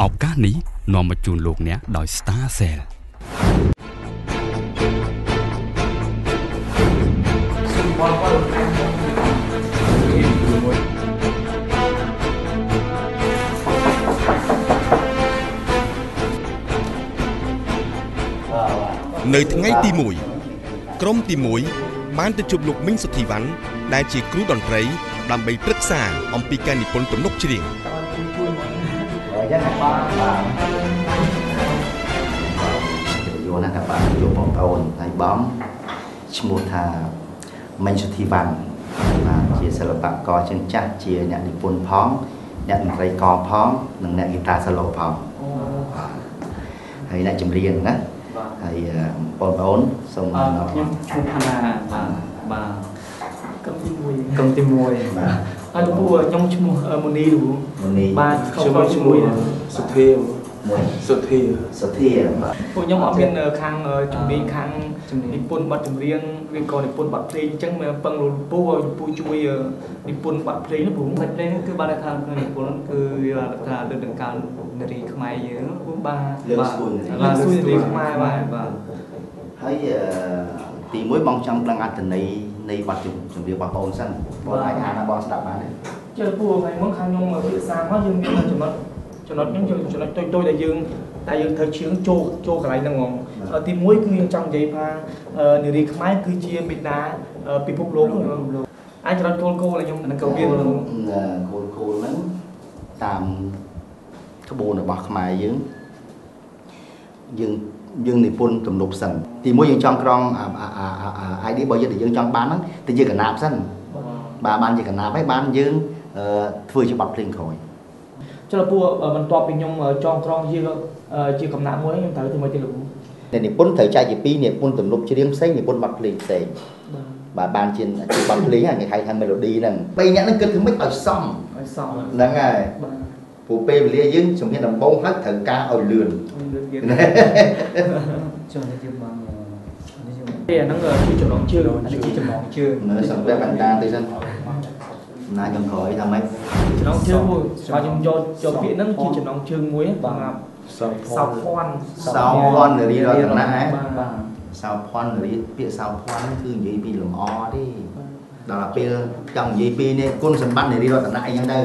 ឱកាសនេះនាំមកជូនលោកអ្នកដោយ Star Cell នៅថ្ងៃទី1ក្រុមទី1បានទៅជួបលោកមីងសុធីវ៉ាន់ដែលជាគ្រូតន្ត្រីដើម្បីប្រឹក្សាអំពីការនិពន្ធទំនុកច្រៀងយកណាស់ថាបាទយកបងប្អូនហើយបងឈ្មោះថាមីងសុធីវ៉ាន់បាទជាសិល្បករជើងចាស់ជាអ្នកនិពន្ធផងអ្នកតន្ត្រីករផងនិងអ្នកហ្គីតាសូឡូផងហើយអ្នកចម្រៀងណាហើយបងប្អូនសូមខ្ញុំឈ្មោះផាណាបាទក្រុមទី1បាទហើយលោកពូខ្ញុំឈ្មោះមូនីលោកមូនីបាទឈ្មោះសុធាបាទពួកខ្ញុំអត់មានខាងជំនាញខាងនិពន្ធបទចម្រៀងឬក៏និពន្ធបទភ្លេងអញ្ចឹងមកពឹងលោកពូឲ្យលោកពូជួយនិពន្ធបទភ្លេងនោះព្រោះបទភ្លេងគឺបានថានិពន្ធគឺវាថាលើកដង្កើងនារីខ្មែរយើងពូបាទលើកស្ទួយនារីខ្មែរបាទហើយទី1បងចង់ដឹងអត្ថន័យនៃបទចម្រៀងបងប្អូនសិនបងអាចអានបងស្ដាប់បានទេជឿពូថ្ងៃមុនខាងខ្ញុំពិសាមកយើងមានចំណុចខ្ញុំចំណុចតូចៗដែលយើងត្រូវជឿងចូលកន្លែងហ្នឹងហ្មងទី1គឺយើងចង់និយាយថានារីខ្មែរគឺជាមេដាពិភពលោកអាចចំណុចគោលដែលខ្ញុំនឹងក៏មានគោលហ្នឹងតាមក្បួនរបស់ខ្មែរយើងនិពន្ធទំនុកសិនទី1យើងចង់ក្រងidea របស់យើងដែលយើងចង់បានហ្នឹងទៅជាកណាប់សិនបាទបានជាកណាប់ហើយបានយើងធ្វើជាបទភ្លេងក្រោយចុះលោកពូបន្ទាប់ពីខ្ញុំចងក្រងជាកំណាប់មួយខ្ញុំត្រូវធ្វើមកទៀតលោកពូតែនិពន្ធត្រូវចែកជា2និពន្ធទំនុកច្រៀងផ្សេងនិពន្ធបទភ្លេងផ្សេងបាទបានជាបទភ្លេងហ្នឹងគេហៅថា melody ហ្នឹង3អ្នកហ្នឹងគិតធ្វើម៉េចឲ្យសមហ្នឹងហើយព្រោះពេលវេលាយើងជំនាញដំបូងហើយត្រូវការឲ្យលឿនចុះនេះយើងបានទេអាហ្នឹងជាចំណងជើងនៅសម្រាប់បណ្ដាទៅសិនណាខ្ញុំក្រោយថាម៉េចចំណងជើងមួយបើខ្ញុំយកពាក្យហ្នឹងជាចំណងជើងមួយសម្រាប់សោភ័ណ្ឌនារីរតនៈបាទសោភ័ណ្ឌនារីពាក្យសោភ័ណ្ឌគឺនិយាយពីលម្អទេដល់ពេលចង់និយាយពីនេះគុណសម្បត្តិនារីរតនៈអីចឹងទៅ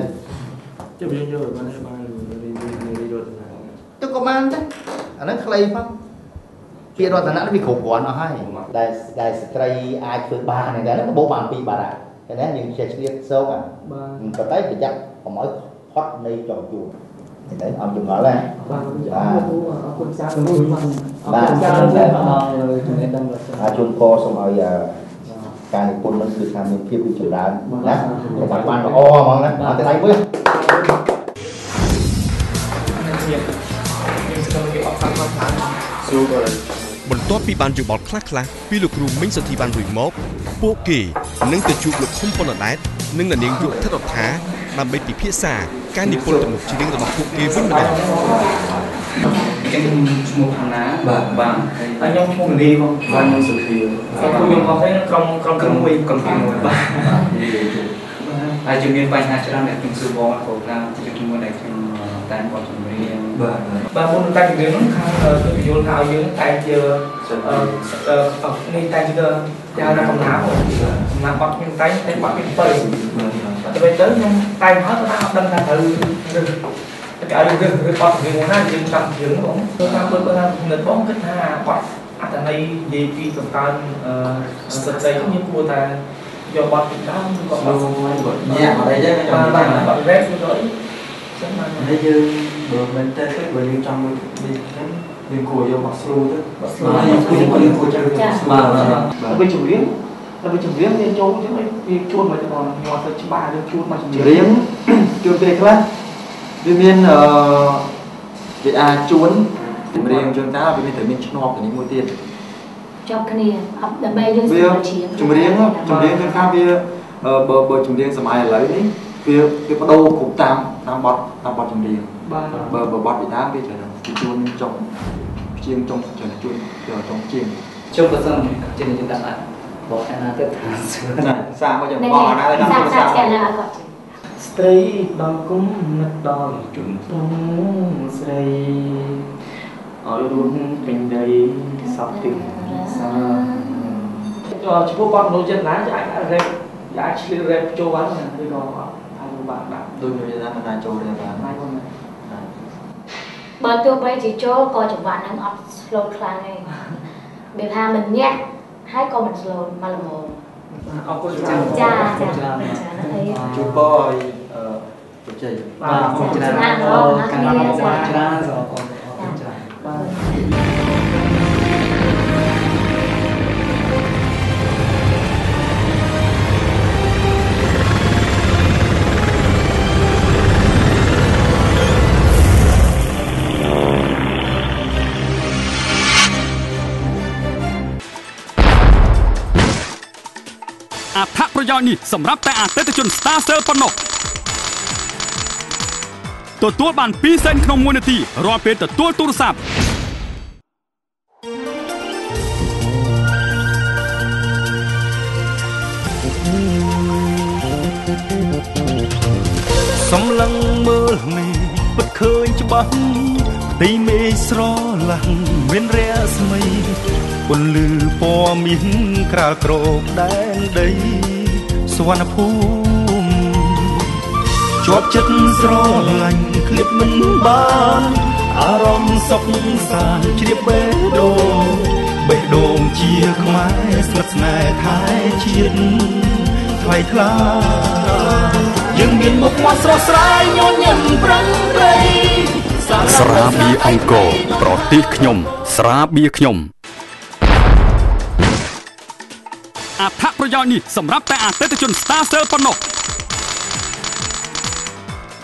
ចុះយើងយកបាននារីរតនៈទៅក៏បានដែរអាហ្នឹងខ្លីផងពាក្យរតនៈនេះវាគ្រប់គ្រាន់អស់ហើយដែលស្ត្រីអាចធ្វើបានហ្នឹងតែបបបាន2បាត់ហើយតែយើងចេះឆ្លៀតសោកបាទប៉ុន្តែប្រយ័ត្នកុំឲ្យផុតនៃចងជួរតែអត់ចម្ងល់ទេបាទអរគុណចាស់ទៅមួយបាទចាស់ទៅដល់ចំណេះដឹងជូនពរសូមឲ្យការនិពន្ធនឹងគឺថាមានភាពរីកចម្រើនណាបាទបានល្អហ្មងណាអត់តែដៃមួយបន្ទាប់ពីបានយោបល់ខ្លះពីលោកគ្រូមីងសុធីវ៉ាន់រួចមកពួកគេនឹងទៅជួបលោកឃុំប៉ុណ្ណដែតនិងអ្នកនាងយុគថិតរដ្ឋាដើម្បីពិភាក្សាការនិពន្ធទំនុកច្រៀងរបស់ពួកគេវិញម្ដងខ្ញុំឈ្មោះផាណាបាទហើយខ្ញុំឈ្មោះនីផងបាទខ្ញុំសុធាខ្ញុំផងហ្នឹងក្រុមទី1បាទហើយជំនាញបញ្ហាច្រើនដែលខ្ញុំសួរបងព្រោះថាជាជំនាញដែលខ្ញុំតាមបទចម្រៀងបាទមុនតែជំនាញហ្នឹងខាងទៅយល់ថាយើងតែជានេះតែជាយ៉ាងណាកំណាប់បទខ្ញុំតែបទពី7ទៅខ្ញុំតែមកទៅអត់ដឹងថាត្រូវតែឲ្យរឿងបទចម្រៀងណាយើងចាំជឿងបងទៅតាមបើថានៅបងគិតថាបទអត្ថន័យនិយាយពីកង្កើងស្ត្រីខ្ញុំគួរតែយកបទពីដើមឬក៏បទញ៉ាំអីចឹងបាទបទរ៉េបទៅចឹងបានហើយយើងបើមិនទៅបើយើងចង់នេះចឹងយើងគួរយកបទស្រូទៅបទស្រូយើងគួរចាំបាទទៅចម្រៀងវាចូលចឹងវាជួនមកបងខ្ញុំអត់ទៅច្បាស់យើងជួនមកចម្រៀងជួនពេលខ្លះវាមានវាអាចជួនចម្រៀងជួនតើវាមានតែមានឆ្នោតទៅនេះមួយទៀតជាប់គ្នាអត់ដើម្បីយើងស្គាល់ចម្រៀងជួនកាលវាបើចម្រៀងសម័យឥឡូវនេះវាបដូរគ្រប់តាមបទចម្រៀងបើបទពីដើមវាច្រើនគេជួនចុងជាងចុងច្រើនជួនចុងជាងជុំបើសិនជាយើងដាក់អត់บอกแอนนาเตอร์ทานนะสร้างมาจากบ่อนะแล้วนำไปสร้าง Stray đo cũng nứt đo trùng tung stray ở luôn bên đây sắp tìm xa cho chú con nấu chân lá giải đã rep giải chỉ rep cho bán là tôi đó hai bạn đã đôi người ra mà trâu đây là hai con này bởi tôi bây chỉ cho coi chụp bạn đang up slow clang này biệt hà mình nhé hai con mình slow mà là một cha chú boy chú chơiអត្ថប្រយោជន៍នេះសម្រាប់តែអតិថិជន Star Cell ប៉ុណ្ណោះទទួលបាន2សេនក្នុង1នាទីរាល់ពេលទទួលទូរស័ព្ទសម្លឹងមើលមេពិតឃើញច្បាស់ទីមេស្រឡាំងមានរស្មីពន្លឺពណ៌មាសក្រាលក្រោកដែនដីសុវណ្ណភូមិជាប់ចិត្តស្រឡាញ់ឃ្លាតមិនបានអារម្មណ៍សុខសាន្តជ្រាបបេះដូងជាខ្មែរស្និទ្ធស្នេហ៍ថែជាតិថ្លៃថ្លាយើងមានមុខមាត់ស្រស់ស្រាយញញឹមប្រឹងប្រែងស្រាបៀរអង្គរប្រទេសខ្ញុំស្រាបៀរខ្ញុំអត្ថប្រយោជន៍នេះសម្រាប់តែអតិថិជន Star Cell ប៉ុណ្ណោះ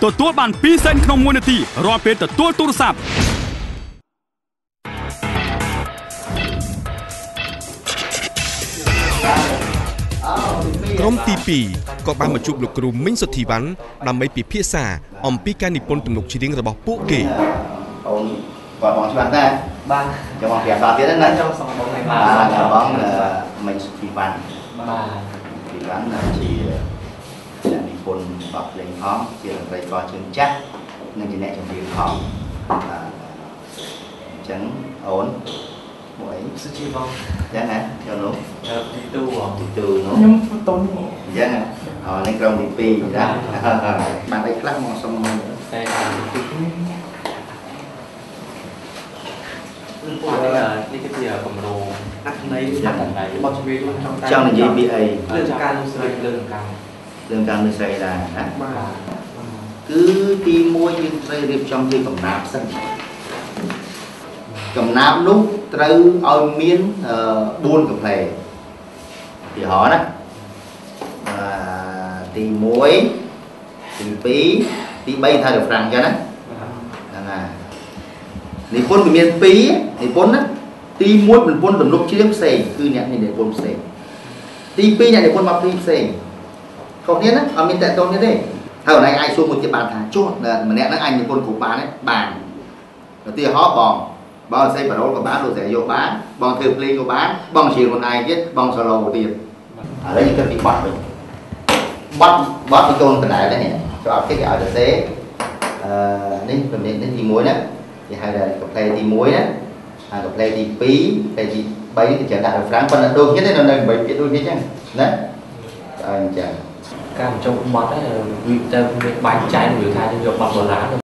ទទួលបាន2សេនក្នុង1នាទីរាល់ពេលទទួលទូរស័ព្ទក្រុមទី2ក៏បានមកជួបលោកគ្រូមីងសុធីវ៉ាន់ដើម្បីពិភាក្សាអំពីការនិពន្ធទំនុកច្រៀងរបស់ពួកគេអូនគាត់បងច្បាស់ដែរបាទចាំបងប្រាប់តទៀតណាចង់សំបងnàyបាទបងមីងសុធីវ៉ាន់បាទទីវ៉ាន់ជាអ្នកនិពន្ធបទភ្លេងផងជាតន្ត្រីករជើងចាស់និងជាអ្នកចម្រៀងផងបាទអញ្ចឹងអូនមួយសុជីបងចឹងណាចូលនោះទីទូនោះខ្ញុំតូនអញ្ចឹងនេះក្រុមទី2ណាបានអីខ្លះមកសុំតែនេះគឺជាកម្រោអត្ថន័យបទចម្រៀងចង់និយាយពីអីរឿងការលើស្រីរឿងការលើស្រីដែរណាគឺទី1យើងត្រូវរៀបចំជាកំណាព្យសិនកំណាព្យនោះត្រូវឲ្យមាន4កំ pl ពីហោណាទី1ទី2ទី3ថា refrain ចឹងណាហ្នឹងហើយនិពន្ធវាមាន2និពន្ធណាទី1និពន្ធទំនុកច្រៀងផ្សេងគឺអ្នកនេះនិពន្ធផ្សេងទី2អ្នកនិពន្ធមកផ្សេងខុសគ្នាណាអត់មានតកតងគ្នាទេហើយអូនឯងអាចសួរមួយទៀតបានថាចុះម្នាក់ហ្នឹងអញនិពន្ធគ្រប់បានទេបានឧទាហរណ៍បងសេប៉ារ៉ូលក៏បានលោកស្រីយកបានបងធ្វើភ្លេងក៏បានបងច្រៀងខ្លួនឯងទៀតបងសូឡូទៀតឥឡូវយើងគិតពីបទវិញបទពីកូនដដែលនេះចូលអត់គេឲ្យទៅសេនេះប្រមាណនេះទី1ណាគេហៅថាកំ pl ទី1ណាហើយកំ pl ទី2 pl ទី3នេះគេដាក់ refrain ប៉ុន្តែដូចគ្នាទេនៅ8ពាក្យដូចគ្នាអញ្ចឹងណាអញ្ចឹងការបញ្ចូលបទហ្នឹងវាទៅបាច់ចែកវាថាយកបទបុរាណ